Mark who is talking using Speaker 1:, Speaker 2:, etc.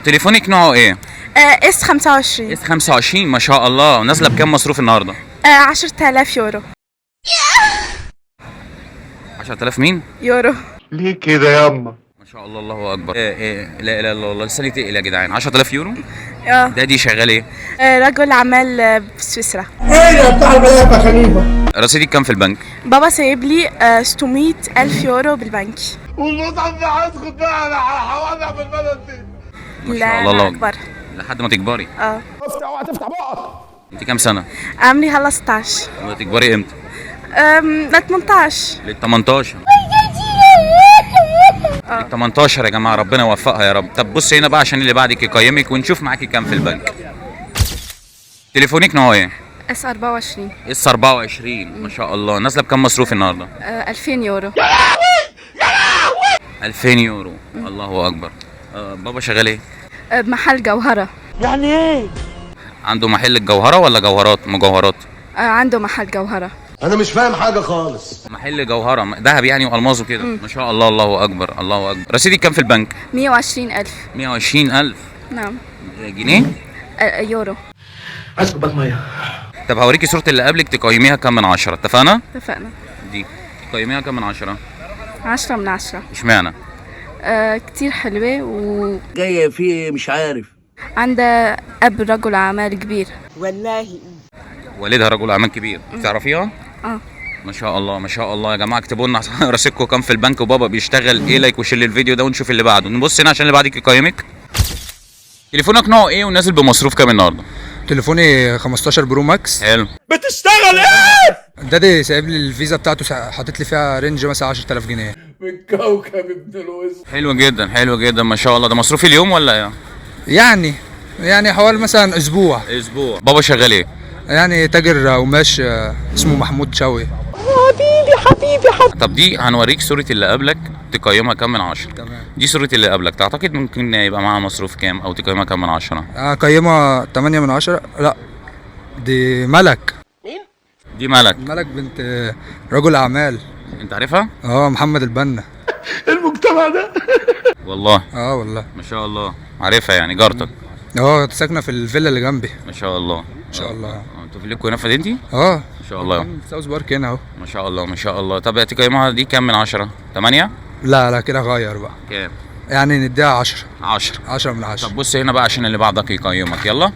Speaker 1: تليفونك نوعه ايه؟
Speaker 2: اس 25.
Speaker 1: اس 25 ما شاء الله. نازله بكام مصروف النهارده؟
Speaker 2: 10,000 يورو.
Speaker 1: 10000 مين؟
Speaker 2: يورو.
Speaker 3: ليه كده ياما؟
Speaker 1: ما شاء الله الله اكبر. لا اله الا الله. لساني تقل يا جدعان. 10000 يورو؟
Speaker 2: اه.
Speaker 1: دي شغال ايه؟
Speaker 2: رجل اعمال في سويسرا.
Speaker 3: ايه يا بتاع البلاد يا خليفه؟
Speaker 1: رصيدك كام في البنك؟
Speaker 2: بابا سايب لي 600,000 يورو بالبنك.
Speaker 3: والمطعم ده هيسكت بقى على حوادث في البلد دي.
Speaker 1: ما شاء الله الله
Speaker 2: اكبر.
Speaker 1: لحد ما تكبري.
Speaker 2: اه.
Speaker 3: تفتح بقك.
Speaker 1: انت كام سنه؟
Speaker 2: عمري هلا 16.
Speaker 1: وتكبري امتى؟
Speaker 2: ل 18.
Speaker 1: لل 18. لل 18 يا جماعه، ربنا يوفقها يا رب. طب بص هنا بقى عشان اللي بعدك يقيمك ونشوف معاكي كام في البنك. تليفونك نوعه ايه؟
Speaker 2: اس 24.
Speaker 1: اس 24 ما شاء الله. نازله بكام مصروف النهارده؟
Speaker 2: 2000 يورو.
Speaker 1: 2000 يورو. الله اكبر. بابا شغال ايه؟
Speaker 2: بمحل جوهرة.
Speaker 3: يعني ايه؟
Speaker 1: عنده محل الجوهره ولا جوهرات مجوهرات؟
Speaker 2: عنده محل جوهرة.
Speaker 3: انا مش فاهم حاجه خالص.
Speaker 1: محل جوهره ذهب يعني والماظ وكده. ما شاء الله الله اكبر الله اكبر. رصيدك كام في البنك؟
Speaker 2: 120,000.
Speaker 1: 120000
Speaker 2: نعم.
Speaker 1: جنيه؟
Speaker 2: يورو.
Speaker 3: عايز كوبايه ميه.
Speaker 1: طب هوريكي صورة اللي قبلك تقيميها كام من 10. اتفقنا؟
Speaker 2: اتفقنا.
Speaker 1: دي تقيميها كام من 10؟
Speaker 2: 10 من 10.
Speaker 1: اشمعنى؟
Speaker 2: كتير حلوة
Speaker 4: جاية في مش عارف.
Speaker 2: وعندها أب رجل أعمال كبير.
Speaker 1: والدها رجل اعمال كبير. تعرفيها؟
Speaker 2: اه.
Speaker 1: ما شاء الله ما شاء الله. يا جماعه اكتبوا لنا رصيدكم كام في البنك وبابا بيشتغل ايه. لايك وشير الفيديو ده ونشوف اللي بعده. نبص هنا عشان اللي بعدك يقيمك. تليفونك نوعه ايه ونازل بمصروف كام النهارده؟
Speaker 5: تليفوني 15 برو ماكس.
Speaker 1: حلو.
Speaker 3: بتشتغل ايه؟
Speaker 5: دادي سايب لي الفيزا بتاعته، حاطط لي فيها رينج مثلا 10000 جنيه.
Speaker 3: من كوكب ابن الوز.
Speaker 1: حلو جدا حلو جدا ما شاء الله. ده مصروف اليوم ولا ايه؟
Speaker 5: يعني حوالي مثلا اسبوع.
Speaker 1: اسبوع. بابا شغال ايه؟
Speaker 5: يعني تاجر قماش، اسمه محمود شوقي.
Speaker 1: طب دي هنوريك صورة اللي قبلك تقيمها كام من 10.
Speaker 5: تمام.
Speaker 1: دي صورة اللي قبلك تعتقد ممكن يبقى معاها مصروف كام او تقيمها كام من 10؟
Speaker 5: قيمها 8 من 10. لا، دي ملك.
Speaker 1: دي ملك.
Speaker 5: ملك بنت رجل اعمال.
Speaker 1: انت عارفها؟
Speaker 5: محمد البنا.
Speaker 3: المجتمع ده.
Speaker 1: والله.
Speaker 5: والله.
Speaker 1: ما شاء الله. عارفها يعني جارتك.
Speaker 5: ساكنه في الفيلا اللي جنبي.
Speaker 1: ما شاء الله
Speaker 5: ما شاء الله.
Speaker 1: انتوا في لكم هنا في مدينتي؟
Speaker 5: ما
Speaker 1: شاء الله.
Speaker 5: في ساوث بارك هنا اهو.
Speaker 1: ما شاء الله ما شاء الله. طب تقيمها دي كام من 10؟ 8؟
Speaker 5: لا كده غير بقى.
Speaker 1: كام؟
Speaker 5: يعني نديها 10.
Speaker 1: 10.
Speaker 5: 10 من 10.
Speaker 1: طب بص هنا بقى عشان اللي بعدك يقيمك. يلا.